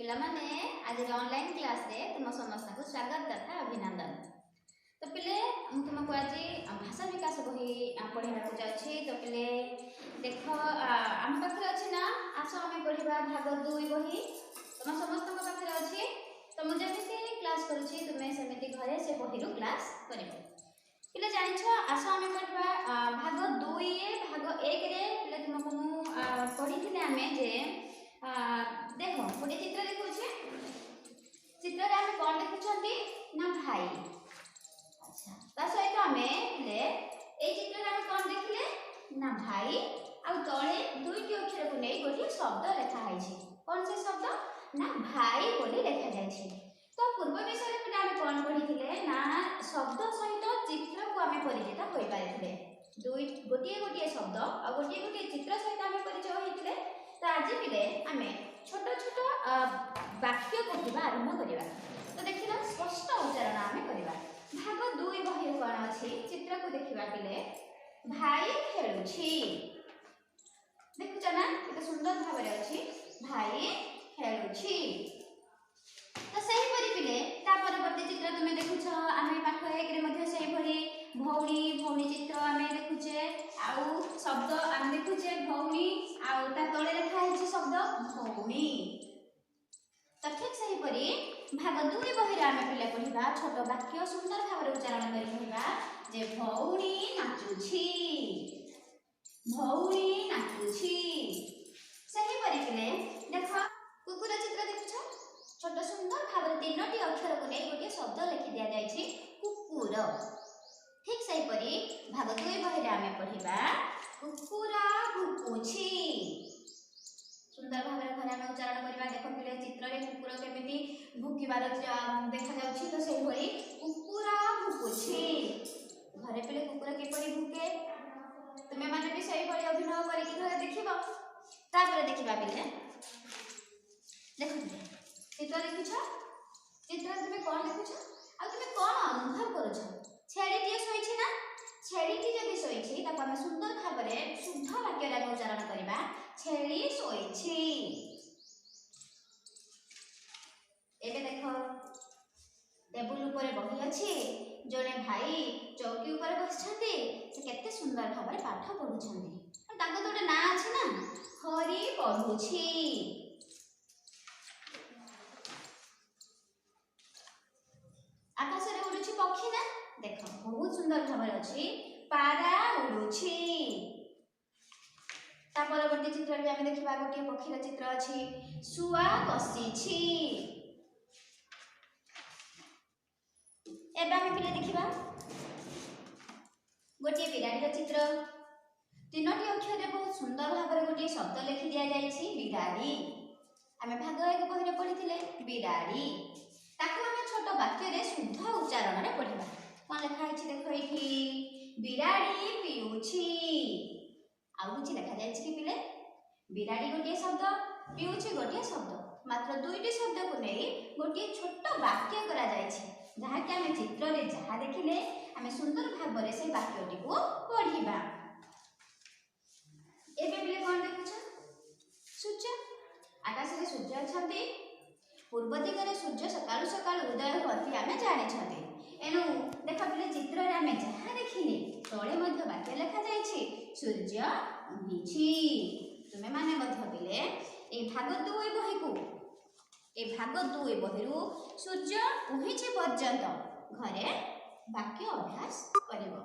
पिलामाने आज online class रे तुम समस्त को स्वागत तथा अभिनंदन। तो पिले तुमको आज भाषा विकास बही पढ़ा जाऊँगी। तो पिले देख आम पाखे अच्छी ना आस आम पढ़ा भाग 2 बही तुम समस्त पाखे अच्छी। तो मुझे क्लास करुँची तुम्हें सेमती घरे से बही क्लास कर पिले जानिछ आस आम पढ़ा भाग 2 भाग 1 रे पिले तुमको पढ़ी आम जे देख गोटे चित्र देखुचे चित्र रे आमे कोन देखुछंती ना भाई। अच्छा ता सहित आमे ले ए चित्र रे आमे कोन देखिले ना भाई आ तळे दुईटी अक्षर को नै गोटे शब्द लिखा है छी। कोन से शब्द ना भाई बोली लिखा जाय छी। तो पूर्व विषय रे आमे कोन पढिथिले ना शब्द सहित चित्र को आमे परिचित होई पाइथिले। गोटे शब्द आ गोटे चित्र सहित आमे परिचय होइथिले। तो आज पिले आमे छोट छोट वाक्य कहवा आरंभ करिबा। तो देखिबा स्पष्ट उच्चारण आमे करिबा। भाग 2 बही कोन अछि चित्र को देखिबा पिले भाई खेलुछि देखुछ ना केते सुंदर भाव रे अछि भाई खेलुछि। तो सही परि पिले ता परवर्ती चित्र तुमे देखुछ आमे पाठ 1 रे मध्ये सही भली भौणी चित्र आमे देखुचे आउ शब्द आमे देखुचे भौणी आउ ता तळे लिखा है शब्द भौणी। तो ठीक सही परी भाग 2 बही आमे पिले पढिबा छोट वाक्य सुंदर भाव रे उच्चारण करि पढिबा जे भौणी नाचुछि भौणी नाचुछि। सही परी पिले देख कुकुर चित्र देखुछ छोट सुंदर भाव रे तीनोटी अक्षर को नै गोटे शब्द लिखि दिया जाय छी कुकुर। ठीक सही परी भाग 2 बही आमे पढिबा कुकुर भुकुछि सुंदर भाव रे घरे आमे उच्चारण करिबा। देखो पिले चित्र रे कुकुर केमिति भुकिबार देखा जाउछि। तो सेही भली कुकुर भुकुछि घरे पिले कुकुर केपरि भुके तुमे माने भी सही भली अभिनय करि कि घरे देखिबो। तापर देखिबा पिले देखो चित्र देखुछ चित्र तुमे कोन देखुछ आ तुमे कोन अनुभव करूछ। छेड़ीटी सोइछि ना छेड़ीटी जदि सोइछि ताको हम सुंदर भाव रे शुद्ध वाक्य रे उच्चारण करिबा छेड़ी सोइछि। एबे देखो टेबुल ऊपर बही अछि जने भाई चौकी ऊपर बसछंती से केते सुंदर भाव रे पाठ पढुछंती ताको तोटे ना अछि ना हरि पढुछि। आकाश रे उडुछि पक्षी ना देखो बहुत सुंदर भाव रे अछि पारा उडुछि। ता परवर्ती चित्र रे हम देखिबा गोटे पक्षी रा चित्र अछि सुआ बसिछि। एबा हम पिले देखिबा गोटे बिराड़ी रा चित्र तीनोटी अक्षर रे बहुत सुंदर भाव रे गोटे शब्द लिखि दिया जाय छी बिराड़ी। हमें भाग 1 बही रे पढिथिले बिराड़ी ताको हम छोट वाक्य रे शुद्ध उच्चारण रे पढिबा। कोन लिखा है देखो एठी बिराड़ी पिउछि आउ कुछ लिखा जाय छी कि पिले बिराड़ी गोटे शब्द पिउछि गोटे शब्द मात्र दुईटी शब्द को नै गोटे छोट वाक्य करा जाय छी जहा कि हम चित्र रे जहा देखिले हम सुंदर भाव रे से वाक्यटी को पढिबा। एबे पिले कोन देखुछ सूर्य आकाश रे सूर्य अछंती पूर्व दिगरे सूर्य सकाळु सकाळु उदय होती आमे जानि छथि। एनु देख पिले चित्र रे आमे जहा देखिले तळे मध्ये वाक्य लिखा जाय छी सूर्य उहिछि। तुमे माने मध्ये पिले ए भाग 2 बही को ए भाग 2 बहिरु सूर्य उहिछि पर्यंत घरे वाक्य अभ्यास करिवो।